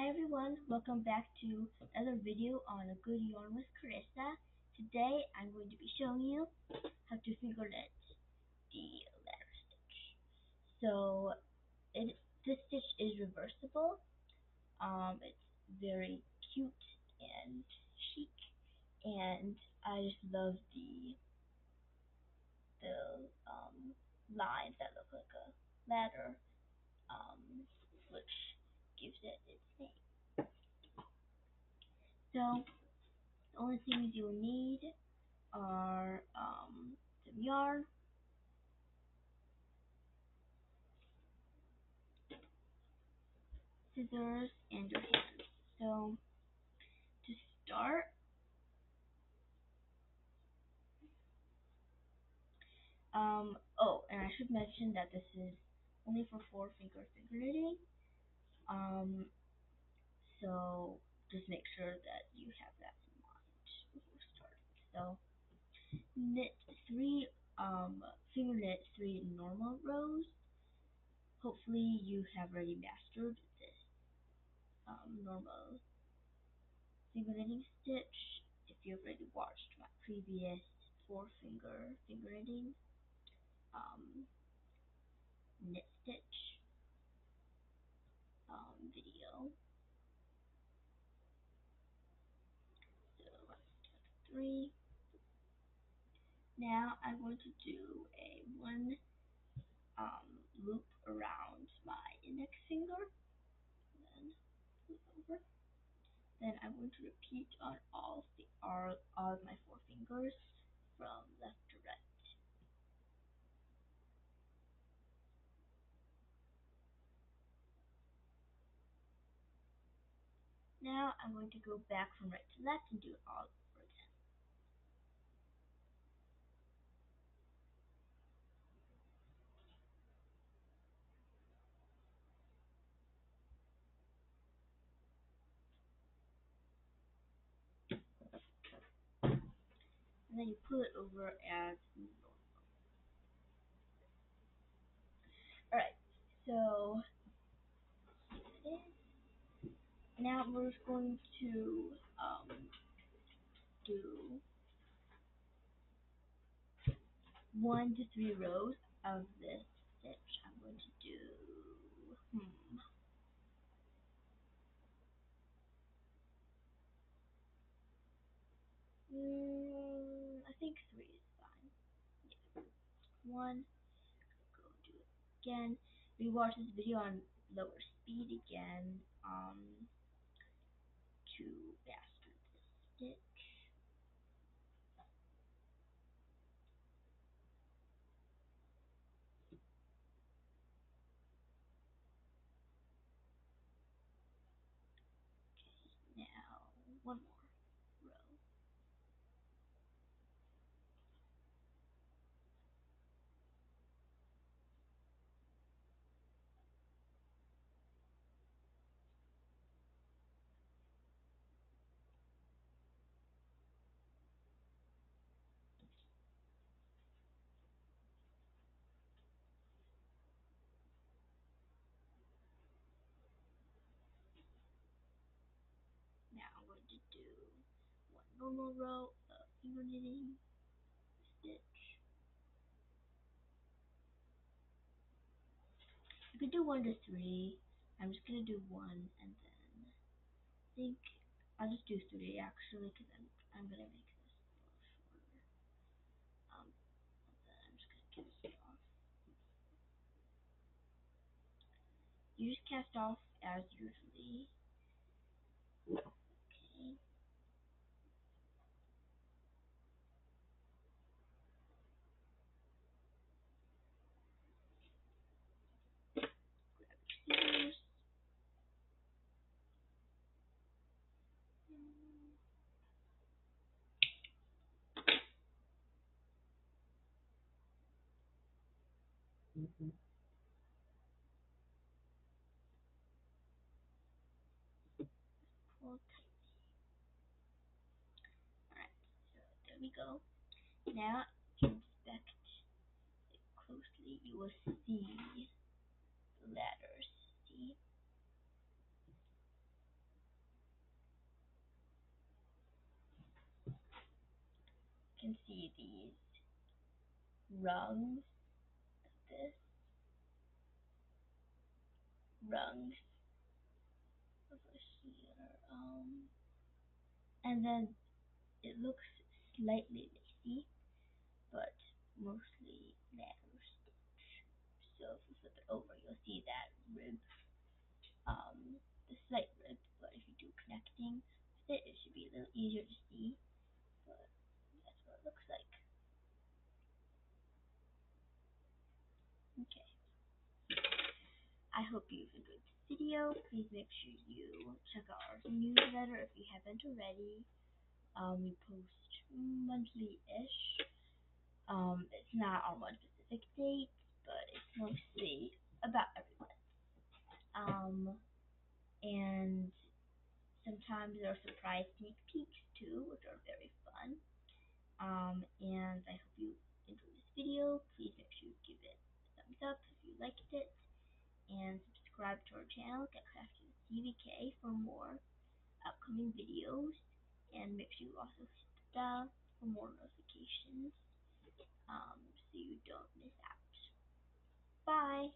Hi everyone, welcome back to another video on A Good Yarn with Carissa. Today I'm going to be showing you how to fingerlet the ladder stitch. So this stitch is reversible. It's very cute and chic, and I just love the lines that look like a ladder, which gives it its name. So the only things you'll need are some yarn, scissors, and your hand. So to start, oh, and I should mention that this is only for 4-finger finger knitting. So just make sure that you have that in mind before starting. So knit finger knit 3 normal rows. Hopefully you have already mastered this normal finger knitting stitch. If you've already watched my previous 4-finger finger knitting knit stitch video. So let's start 3. Now I'm going to do a 1 loop around my index finger, then flip over. Then I'm going to repeat on all of my 4 fingers from left to right. Now I'm going to go back from right to left and do it all over again. And then you pull it over as normal. Alright, so now we're just going to do 1 to 3 rows of this stitch. I'm going to do I think 3 is fine. Yeah. 1, go do it again. Rewatch this video on lower speed again to master this stitch. Now one more row. Now I'm going to do 1 normal row of finger knitting stitch. You could do 1 to 3. I'm just gonna do 1, and then I think I'll just do 3 actually, because I'm gonna make this a little shorter. And then I'm just gonna cast it off. You just cast off as usually. Okay. Grab your scissors. Pull tight. Alright, so there we go. Now, if you inspect it closely, you will see the ladders. See? can see these rungs, this rungs over here, and then it looks slightly lacy, but mostly ladder stitch. So if you flip it over, you'll see that rib, the slight rib, but if you do connecting with it, it should be a little easier to see, but that's what it looks like. Okay. I hope you've enjoyed this video. Please make sure you check out our newsletter if you haven't already. We post monthly-ish. It's not on one specific date, but it's mostly about every month. And sometimes there are surprise sneak peeks too, which are very fun. And I hope you enjoyed this video. Please make sure you give it a thumbs up if you liked it, and subscribe to our channel, Get Crafty with CVK, for more upcoming videos. And make sure you also hit the bell for more notifications, so you don't miss out. Bye!